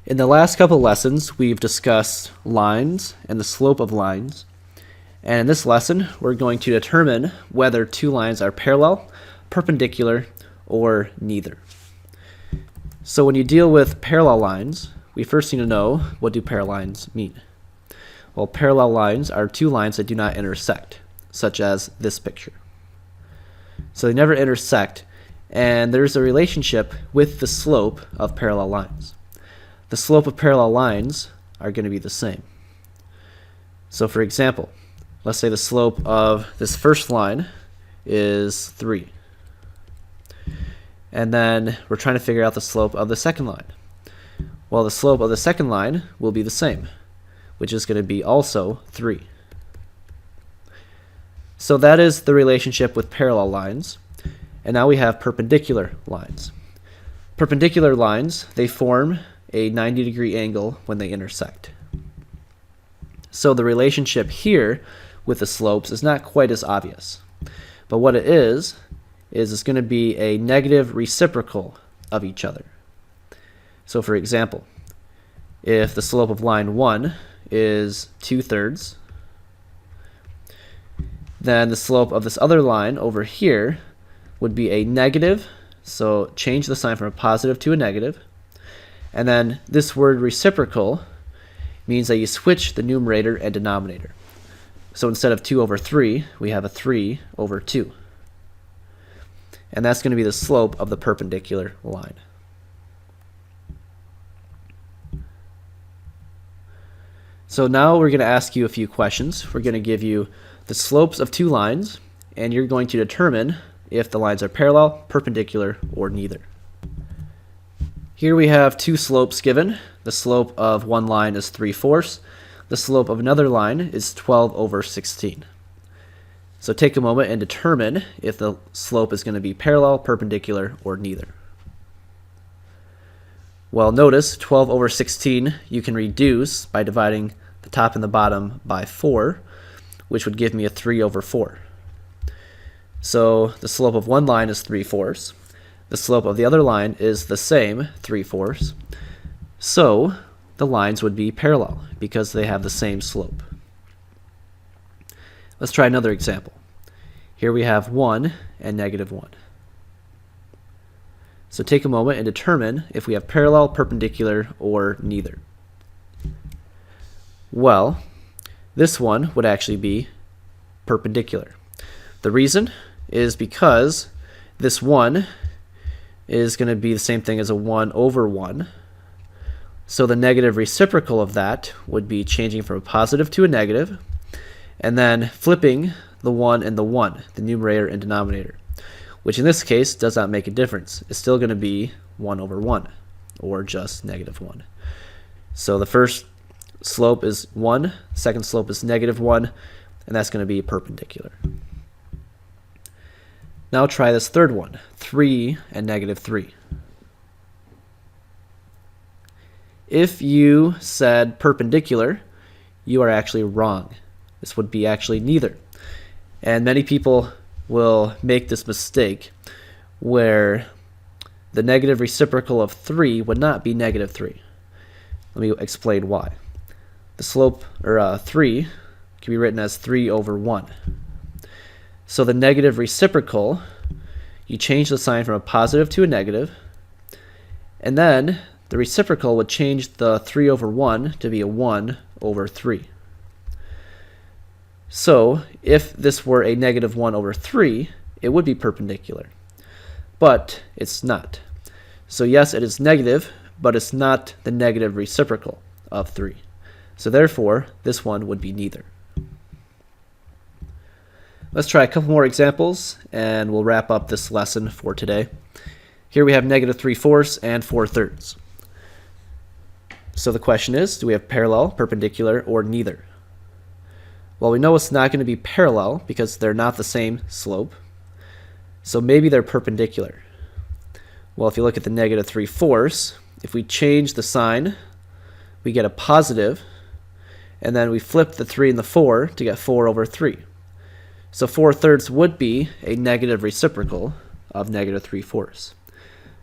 In the last couple lessons, we've discussed lines and the slope of lines. And in this lesson, we're going to determine whether two lines are parallel, perpendicular, or neither. So when you deal with parallel lines, we first need to know, what do parallel lines mean? Well, parallel lines are two lines that do not intersect, such as this picture. So they never intersect, and there's a relationship with the slope of parallel lines. The slope of parallel lines are going to be the same. So for example, let's say the slope of this first line is 3. And then we're trying to figure out the slope of the second line. Well, the slope of the second line will be the same, which is going to be also 3. So that is the relationship with parallel lines. And now we have perpendicular lines. Perpendicular lines, they form a 90-degree angle when they intersect. So the relationship here with the slopes is not quite as obvious. But what it is it's going to be a negative reciprocal of each other. So for example, if the slope of line 1 is 2/3, then the slope of this other line over here would be a negative, so change the sign from a positive to a negative. And then this word reciprocal means that you switch the numerator and denominator. So instead of 2/3, we have a 3/2. And that's going to be the slope of the perpendicular line. So now we're going to ask you a few questions. We're going to give you the slopes of two lines, and you're going to determine if the lines are parallel, perpendicular, or neither. Here we have two slopes given. The slope of one line is 3/4. The slope of another line is 12/16. So take a moment and determine if the slope is going to be parallel, perpendicular, or neither. Well, notice 12/16 you can reduce by dividing the top and the bottom by 4, which would give me a 3/4. So the slope of one line is 3/4. The slope of the other line is the same, 3/4. So the lines would be parallel because they have the same slope. Let's try another example. Here we have 1 and -1. So take a moment and determine if we have parallel, perpendicular, or neither. Well, this one would actually be perpendicular. The reason is because this 1 is going to be the same thing as a 1/1. So the negative reciprocal of that would be changing from a positive to a negative, and then flipping the 1 and the 1, the numerator and denominator, which in this case does not make a difference. It's still going to be 1/1, or just -1. So the first slope is 1, second slope is -1, and that's going to be perpendicular. Now try this third one, 3 and -3. If you said perpendicular, you are actually wrong. This would be actually neither. And many people will make this mistake where the negative reciprocal of 3 would not be -3. Let me explain why. The slope, or 3, can be written as 3/1. So the negative reciprocal, you change the sign from a positive to a negative, and then the reciprocal would change the 3/1 to be a 1/3. So if this were a -1/3, it would be perpendicular. But it's not. So yes, it is negative, but it's not the negative reciprocal of 3. So therefore, this one would be neither. Let's try a couple more examples, and we'll wrap up this lesson for today. Here we have -3/4 and 4/3. So the question is, do we have parallel, perpendicular, or neither? Well, we know it's not going to be parallel because they're not the same slope. So maybe they're perpendicular. Well, if you look at the -3/4, if we change the sign, we get a positive, and then we flip the 3 and the 4 to get 4/3. So 4/3 would be a negative reciprocal of -3/4.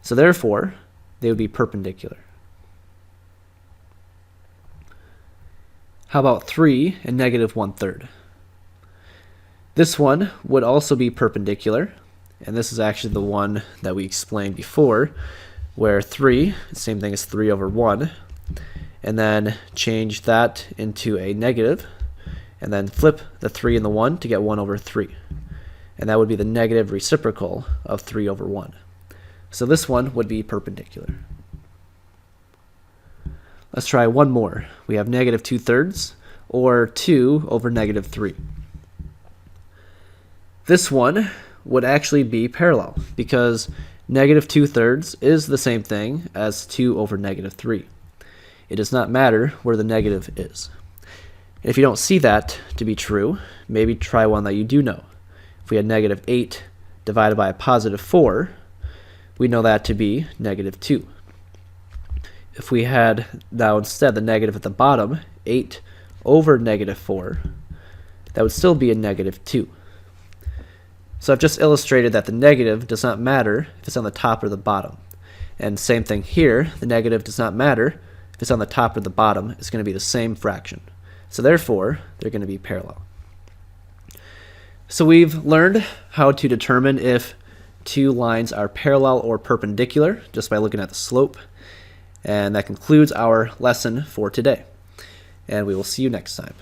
So therefore, they would be perpendicular. How about 3 and negative 1/3? This one would also be perpendicular, and this is actually the one that we explained before, where 3, same thing as 3 over 1, and then change that into a negative, and then flip the 3 and the 1 to get 1 over 3. And that would be the negative reciprocal of 3 over 1. So this one would be perpendicular. Let's try one more. We have negative 2/3, or 2 over negative 3. This one would actually be parallel, because negative 2/3 is the same thing as 2 over negative 3. It does not matter where the negative is. If you don't see that to be true, maybe try one that you do know. If we had negative 8 divided by a positive 4, we know that to be negative 2. If we had now instead the negative at the bottom, 8 over negative 4, that would still be a negative 2. So I've just illustrated that the negative does not matter if it's on the top or the bottom. And same thing here, the negative does not matter if it's on the top or the bottom, it's going to be the same fraction. So therefore, they're going to be parallel. So we've learned how to determine if two lines are parallel or perpendicular just by looking at the slope. And that concludes our lesson for today. And we will see you next time.